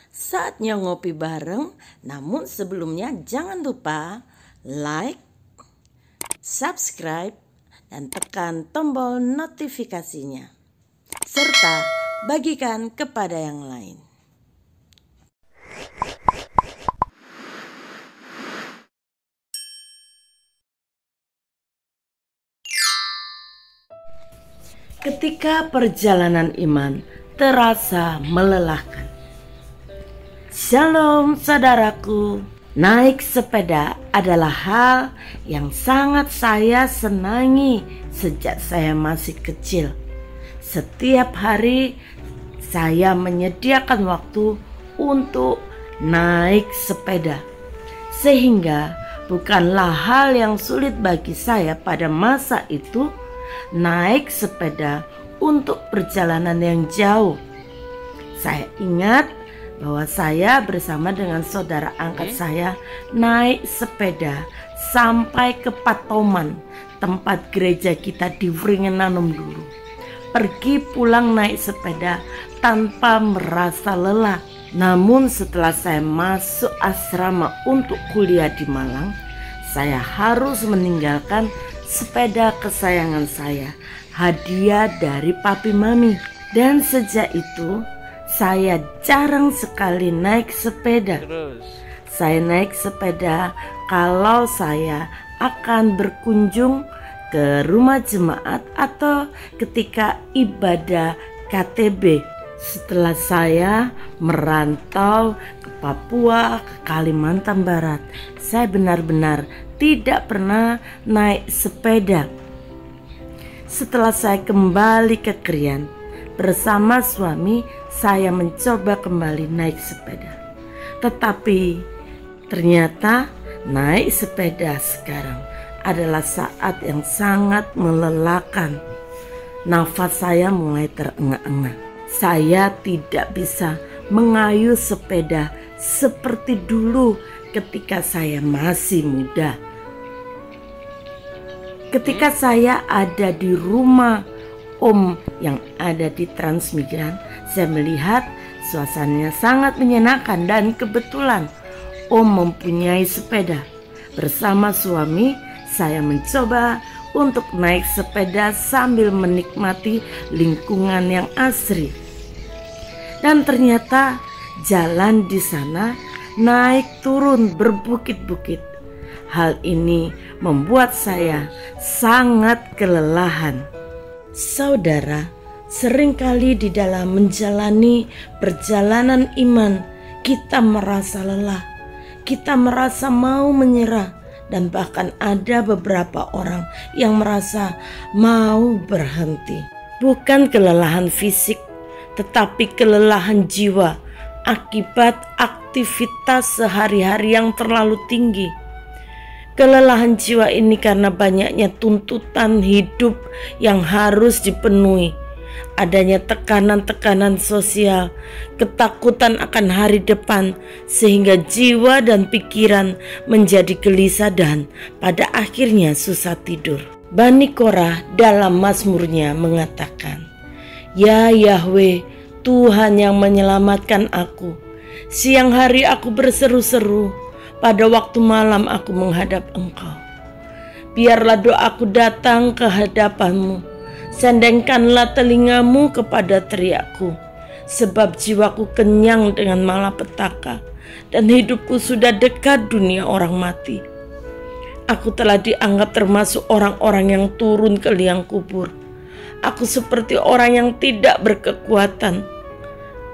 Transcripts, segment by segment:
Saatnya ngopi bareng, namun sebelumnya jangan lupa like, subscribe, dan tekan tombol notifikasinya. Serta bagikan kepada yang lain. Ketika perjalanan iman terasa melelahkan. Shalom saudaraku, naik sepeda adalah hal yang sangat saya senangi sejak saya masih kecil. Setiap hari saya menyediakan waktu untuk naik sepeda, sehingga bukanlah hal yang sulit bagi saya pada masa itu naik sepeda untuk perjalanan yang jauh. Saya ingat bahwa saya bersama dengan saudara angkat saya naik sepeda sampai ke Patoman, tempat gereja kita di Wringenanum dulu. Pergi pulang naik sepeda tanpa merasa lelah. Namun setelah saya masuk asrama untuk kuliah di Malang, saya harus meninggalkan sepeda kesayangan saya, hadiah dari papi mami. Dan sejak itu saya jarang sekali naik sepeda. Saya naik sepeda kalau saya akan berkunjung ke rumah jemaat atau ketika ibadah KTB. Setelah saya merantau ke Papua, ke Kalimantan Barat, saya benar-benar tidak pernah naik sepeda. Setelah saya kembali ke Krian, bersama suami saya mencoba kembali naik sepeda. Tetapi ternyata naik sepeda sekarang adalah saat yang sangat melelahkan. Nafas saya mulai terengah-engah. Saya tidak bisa mengayuh sepeda seperti dulu ketika saya masih muda. Ketika saya ada di rumah Om yang ada di Transmigran, saya melihat suasananya sangat menyenangkan dan kebetulan Om mempunyai sepeda. Bersama suami, saya mencoba untuk naik sepeda sambil menikmati lingkungan yang asri. Dan ternyata jalan di sana naik turun berbukit-bukit. Hal ini membuat saya sangat kelelahan. Saudara, seringkali di dalam menjalani perjalanan iman kita merasa lelah, kita merasa mau menyerah, dan bahkan ada beberapa orang yang merasa mau berhenti. Bukan kelelahan fisik, tetapi kelelahan jiwa akibat aktivitas sehari-hari yang terlalu tinggi. Kelelahan jiwa ini karena banyaknya tuntutan hidup yang harus dipenuhi, adanya tekanan-tekanan sosial, ketakutan akan hari depan, sehingga jiwa dan pikiran menjadi gelisah dan pada akhirnya susah tidur. Bani Korah dalam mazmurnya mengatakan, "Ya Yahweh, Tuhan yang menyelamatkan aku. Siang hari aku berseru-seru, pada waktu malam aku menghadap Engkau. Biarlah doaku datang ke hadapan-Mu. Sendengkanlah telingamu kepada teriakku, sebab jiwaku kenyang dengan malapetaka dan hidupku sudah dekat dunia orang mati. Aku telah dianggap termasuk orang-orang yang turun ke liang kubur. Aku seperti orang yang tidak berkekuatan.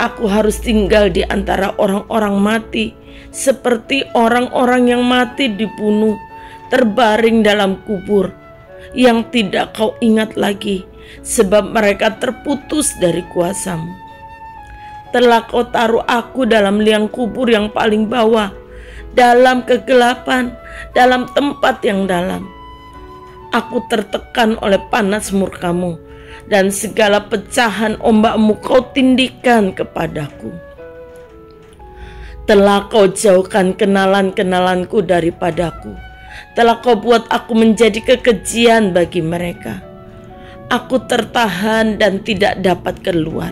Aku harus tinggal di antara orang-orang mati, seperti orang-orang yang mati dibunuh, terbaring dalam kubur, yang tidak kau ingat lagi, sebab mereka terputus dari kuasa-Mu. Telah kau taruh aku dalam liang kubur yang paling bawah, dalam kegelapan, dalam tempat yang dalam. Aku tertekan oleh panas murka-Mu, dan segala pecahan ombak-Mu kau tindikan kepadaku. Telah kau jauhkan kenalan-kenalanku daripadaku. Telah kau buat aku menjadi kekejian bagi mereka. Aku tertahan dan tidak dapat keluar.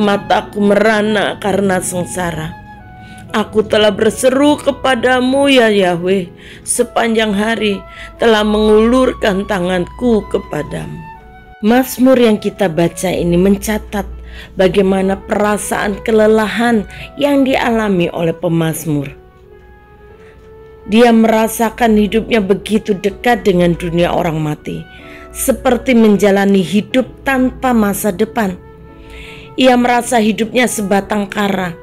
mataku merana karena sengsara. Aku telah berseru kepadamu ya Yahweh, sepanjang hari telah mengulurkan tanganku kepadamu. Mazmur yang kita baca ini mencatat bagaimana perasaan kelelahan yang dialami oleh pemazmur. Dia merasakan hidupnya begitu dekat dengan dunia orang mati, seperti menjalani hidup tanpa masa depan. Ia merasa hidupnya sebatang kara,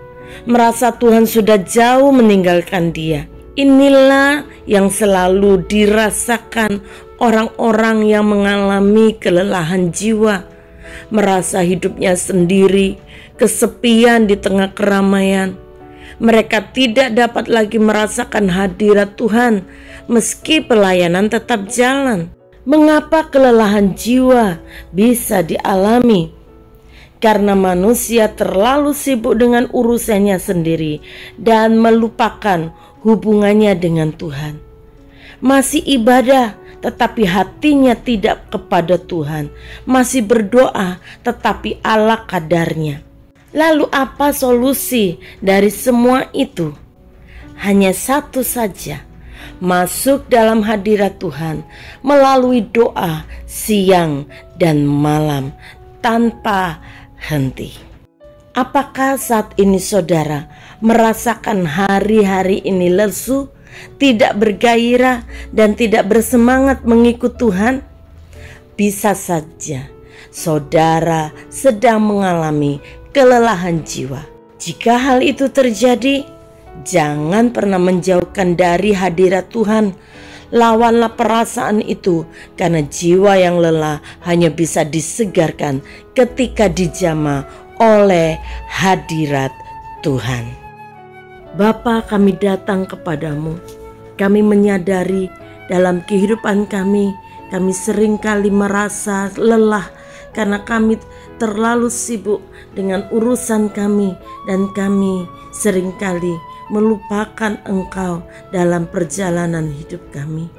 merasa Tuhan sudah jauh meninggalkan dia. Inilah yang selalu dirasakan orang-orang yang mengalami kelelahan jiwa, merasa hidupnya sendiri, kesepian di tengah keramaian. Mereka tidak dapat lagi merasakan hadirat Tuhan meski pelayanan tetap jalan. Mengapa kelelahan jiwa bisa dialami? Karena manusia terlalu sibuk dengan urusannya sendiri dan melupakan hubungannya dengan Tuhan. Masih ibadah tetapi hatinya tidak kepada Tuhan, masih berdoa tetapi ala kadarnya. Lalu apa solusi dari semua itu? Hanya satu saja, masuk dalam hadirat Tuhan melalui doa siang dan malam tanpa henti. Apakah saat ini saudara merasakan hari-hari ini lesu, tidak bergairah dan tidak bersemangat mengikut Tuhan? Bisa saja saudara sedang mengalami kelelahan jiwa. Jika hal itu terjadi, jangan pernah menjauhkan dari hadirat Tuhan. Lawanlah perasaan itu, karena jiwa yang lelah hanya bisa disegarkan ketika dijamah oleh hadirat Tuhan. Bapa, kami datang kepadamu. Kami menyadari dalam kehidupan kami seringkali merasa lelah karena kami terlalu sibuk dengan urusan kami, dan kami seringkali melupakan Engkau dalam perjalanan hidup kami.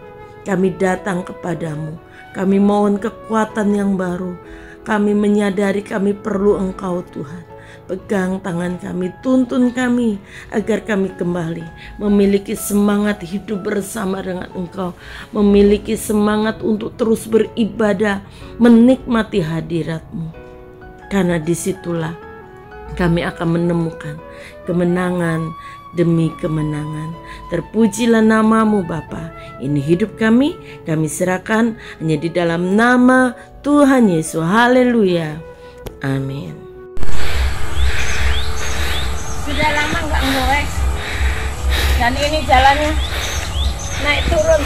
Kami datang kepadamu, kami mohon kekuatan yang baru. Kami menyadari kami perlu Engkau Tuhan. Pegang tangan kami, tuntun kami agar kami kembali memiliki semangat hidup bersama dengan Engkau, memiliki semangat untuk terus beribadah, menikmati hadirat-Mu. Karena disitulah kami akan menemukan kemenangan demi kemenangan. Terpujilah nama-Mu Bapa. Ini hidup kami serahkan hanya di dalam nama Tuhan Yesus. Haleluya. Amin. Sudah lama nggak ngewes, dan ini jalannya naik turun,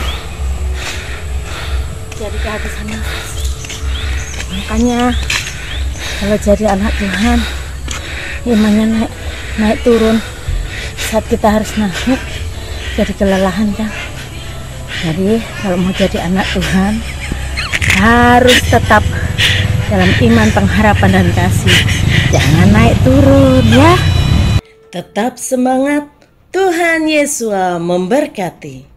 jadi kehabisan nafas. Makanya kalau jadi anak Tuhan, imannya naik turun. Saat kita harus naik, jadi kelelahan kan. Jadi kalau mau jadi anak Tuhan, harus tetap dalam iman, pengharapan, dan kasih. Jangan naik turun ya. Tetap semangat, Tuhan Yesus memberkati.